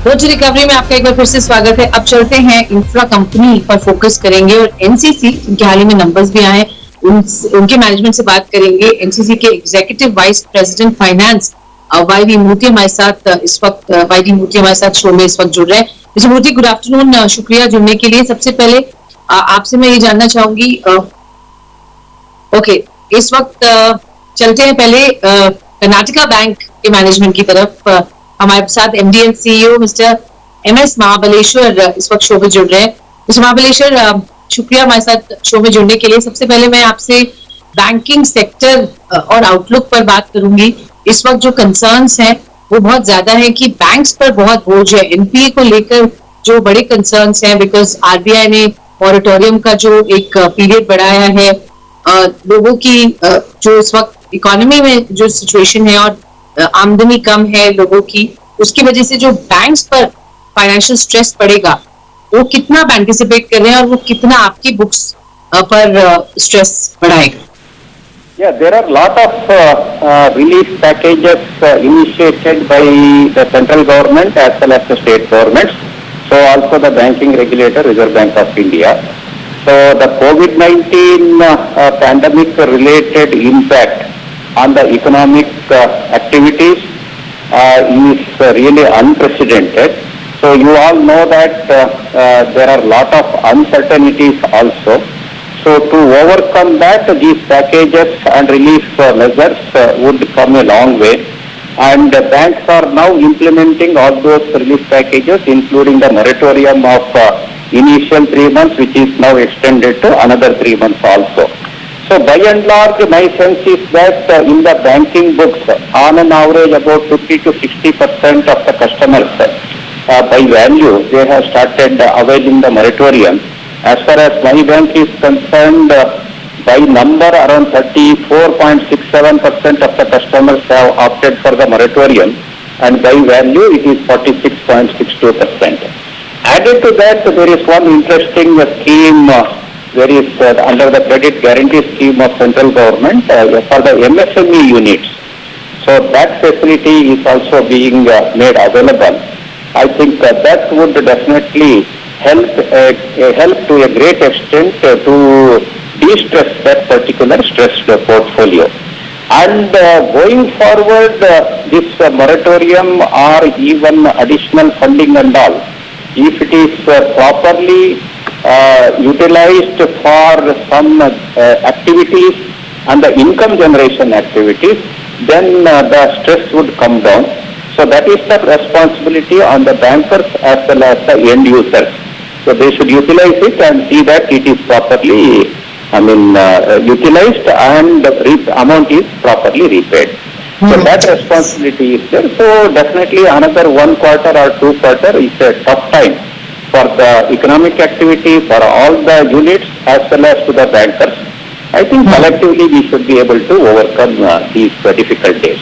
Road to recovery में आपका एक बार फिर से स्वागत है। अब चलते हैं इंफ्रा कंपनी पर फोकस करेंगे और एनसीसी जिनके हाल ही में नंबर्स भी आए उनके मैनेजमेंट से बात करेंगे। एनसीसी के एग्जीक्यूटिव वाइस प्रेसिडेंट फाइनेंस वाईडी मूर्ति हमारे साथ इस वक्त शो में इस वक्त जुड़ रहे हैं। मिस्टर मूर्ति, गुड आफ्टरनून, शुक्रिया जुड़ने के लिए। सबसे पहले आपसे मैं ये जानना चाहूंगी, ओके इस वक्त चलते हैं पहले कर्नाटका बैंक के मैनेजमेंट की तरफ। हमारे साथ MD and CEO mister MS Mahabaleshwar इस वक्त शो में जुड़ रहे हैं। मिस्टर महाबलेश्वर, शुक्रिया हमारे साथ शो में जुड़ने के लिए। सबसे पहले मैं आपसे बैंकिंग सेक्टर और आउटलुक पर बात करूंगी। इस वक्त जो कंसर्न्स हैं वो बहुत ज्यादा है कि बैंक्स पर बहुत बोझ है। एनपीए को लेकर जो बड़े कंसर्न्स हैं, बिकॉज आरबीआई ने मॉरेटोरियम का जो एक पीरियड बढ़ाया है, लोगों की जो इस वक्त इकोनॉमी में जो सिचुएशन है और आमदनी कम है लोगों की, उसकी वजह से जो बैंक्स पर फाइनेंशियल स्ट्रेस पड़ेगा वो कितना आप एंटिसिपेट कर रहे हैं और वो कितना आपकी बुक्स पर स्ट्रेस बढ़ाएगा? Yeah, there are lot of relief packages initiated by the central government as well as the state governments. So also the banking regulator, Reserve Bank of India. So the COVID-19 pandemic related impact on the economic activities is really unprecedented. So you all know that there are lot of uncertainties also. So to overcome that, these packages and relief measures would come a long way. And banks are now implementing all those relief packages, including the moratorium of initial 3 months, which is now extended to another 3 months also. So by and large, my sense is that in the banking books, on an average about 50 to 60% of the customers by value, they have started availing the moratorium. As far as my bank is concerned, by number around 34.67% of the customers have opted for the moratorium, and by value it is 46.62%. Added to that, there is one interesting scheme. There is under the credit guarantee scheme of central government for the MSME units. So that facility is also being made available. I think that would definitely help to a great extent to de-stress that particular stressed portfolio. And going forward, this moratorium or even additional funding and all, if it is properly utilized for some activities and the income generation activities, then the stress would come down. So that is the responsibility on the bankers as well as the end users. So they should utilize it and see that it is properly, utilized and the amount is properly repaid. So that responsibility is there. So definitely another 1 quarter or 2 quarter is a tough time for the economic activity, for all the units as well as to the bankers. I think collectively we should be able to overcome these difficult days.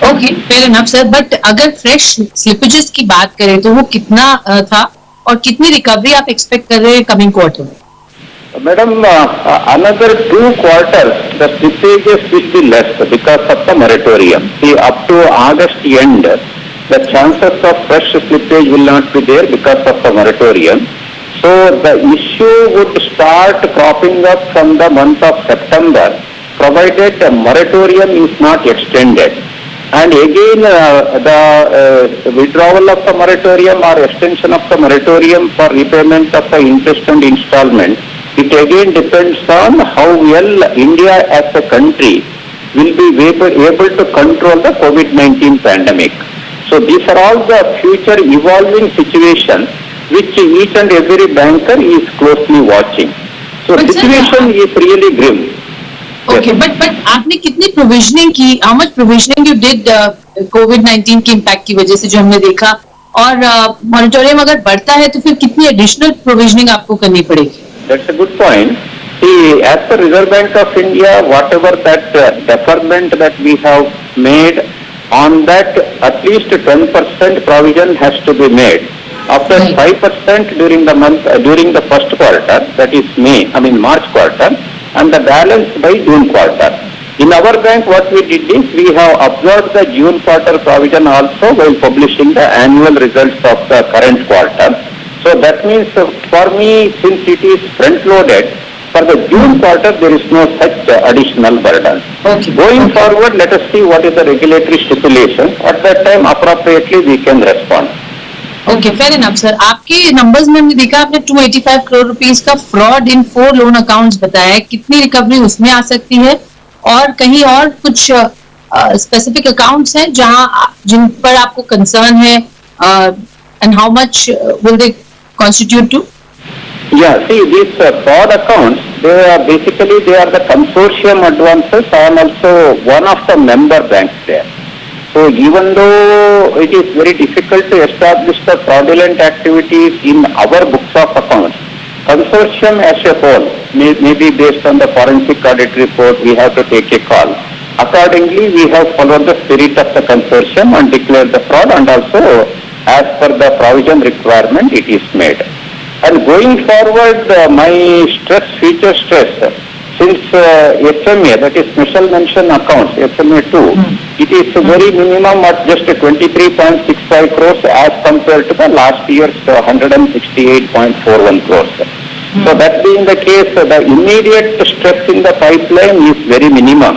Okay, fair enough, sir. But अगर fresh slippages की बात करें तो वो कितना था और कितनी रिकवरी आप एक्सपेक्ट कर रहे हैं कमिंग क्वार्टर में? Madam, another 2 quarters, the slippages will be less because of the moratorium. See, up to August end, the chances of fresh slippage will not be there because of the moratorium. So the issue would start cropping up from the month of September, provided the moratorium is not extended. And again, the withdrawal of the moratorium or extension of the moratorium for repayment of the interest and installment, it again depends on how well India as a country will be able to control the COVID-19 pandemic. So these are all the future evolving situations which each and every banker is closely watching. So the situation is really grim. Okay, but आपने कितनी provisioning की? How much provisioning you did COVID-19 के impact की वजह से जो हमने देखा, और मॉनिटोरियम अगर बढ़ता है तो फिर कितनी एडिशनल प्रोविजनिंग आपको करनी पड़ेगी? That's a good point. See, as per Reserve Bank of India, whatever that deferment that we have made, on that at least 10% provision has to be made. After 5% during the first quarter, that is March quarter, and the balance by June quarter. In our bank, what we did is we have absorbed the June quarter provision also while publishing the annual results of the current quarter. So that means for me, since it is front-loaded, for the June quarter there is no such additional burden. Okay. Going forward, let us see what is the regulatory stipulation. At that time, appropriately we can respond. Okay, fair enough sir. आपके numbers में हमने देखा आपने 285 crore rupees का fraud in 4 loan accounts बताया. कितनी recovery उसमें आ सकती है और कहीं और कुछ स्पेसिफिक अकाउंट्स हैं जहां जिन पर आपको कंसर्न है and how much will they constitute to? Yeah, see, these fraud accounts, they are the consortium advances. I am also one of the member banks there. So even though it is very difficult to establish the fraudulent activities in our books of accounts, consortium as a whole, maybe based on the forensic audit report, we have to take a call. Accordingly, we have followed the spirit of the consortium and declared the fraud, and also as per the provision requirement it is made. And going forward, my future stress, since SMA, that is special mention accounts, SMA2, it is very minimum at just 23.65 crores as compared to the last year's 168.41 crores. So that being the case, the immediate stress in the pipeline is very minimum.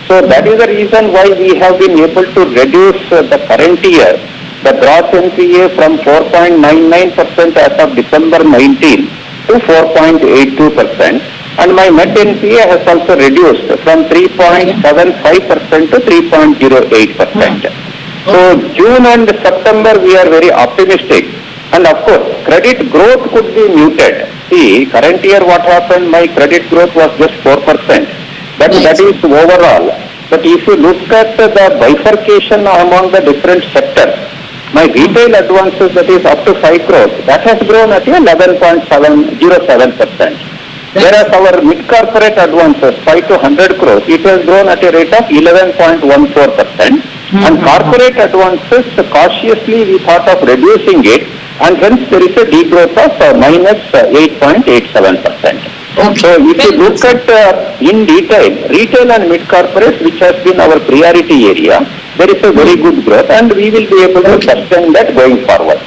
So that is the reason why we have been able to reduce the current year, the gross NPA from 4.99% as of December 19 to 4.82%, and my net NPA has also reduced from 3.75% to 3.08%. So June and September we are very optimistic, and of course credit growth could be muted. See, current year what happened, my credit growth was just 4%, but that is overall. But if you look at the bifurcation among the different sectors, my retail advances, that is up to 5 crores, that has grown at 11.707%. Whereas our mid-corporate advances, 5 to 100 crores, it has grown at a rate of 11.14%. And corporate advances, cautiously we thought of reducing it, and hence there is a degrowth of minus 8.87%. Okay. So if you look at in detail, retail and mid-corporate, which has been our priority area, there is a very good growth, and we will be able to sustain that going forward.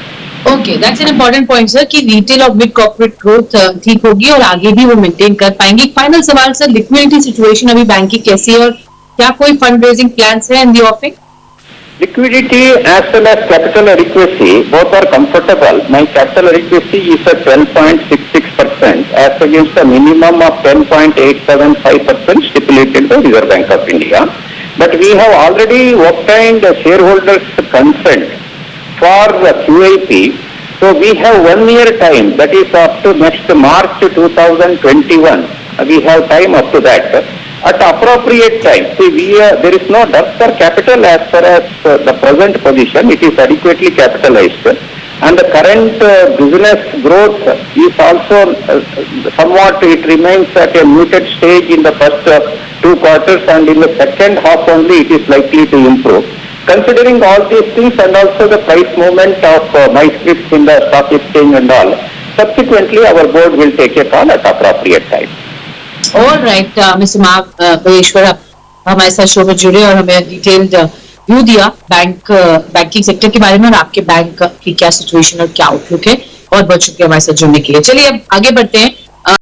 Okay, that's an important point sir कि retail और mid corporate growth ठीक होगी और आगे भी वो maintain कर पाएंगे. फाइनल सवाल सर, लिक्विडिटी सिचुएशन अभी बैंक की कैसी है और क्या कोई फंड रेजिंग प्लान्स है in the ऑफिंग? Liquidity as well as capital adequacy, both are comfortable. My capital adequacy is at 12.66% as against the minimum of 10.875% stipulated by Reserve Bank of India. But we have already obtained shareholders' consent for QIP. So we have 1 year time, that is up to next March 2021. We have time up to that. At appropriate time, see, there is no debt for capital as far as the present position. It is adequately capitalized, and the current business growth is also somewhat, it remains at a muted stage in the first 2 quarters, and in the second half only it is likely to improve. Considering all these things and also the price movement of my scripts in the stock exchange and all, subsequently our board will take a call at appropriate time. All right mister Mahabaleshwar, आप हमारे साथ show में जुड़े और हमें detailed view दिया banking sector के बारे में और आपके बैंक की क्या सिचुएशन और क्या आउटलुक है. बहुत बहुत शुक्रिया हमारे साथ जुड़ने के लिए. चलिए अब आगे बढ़ते हैं.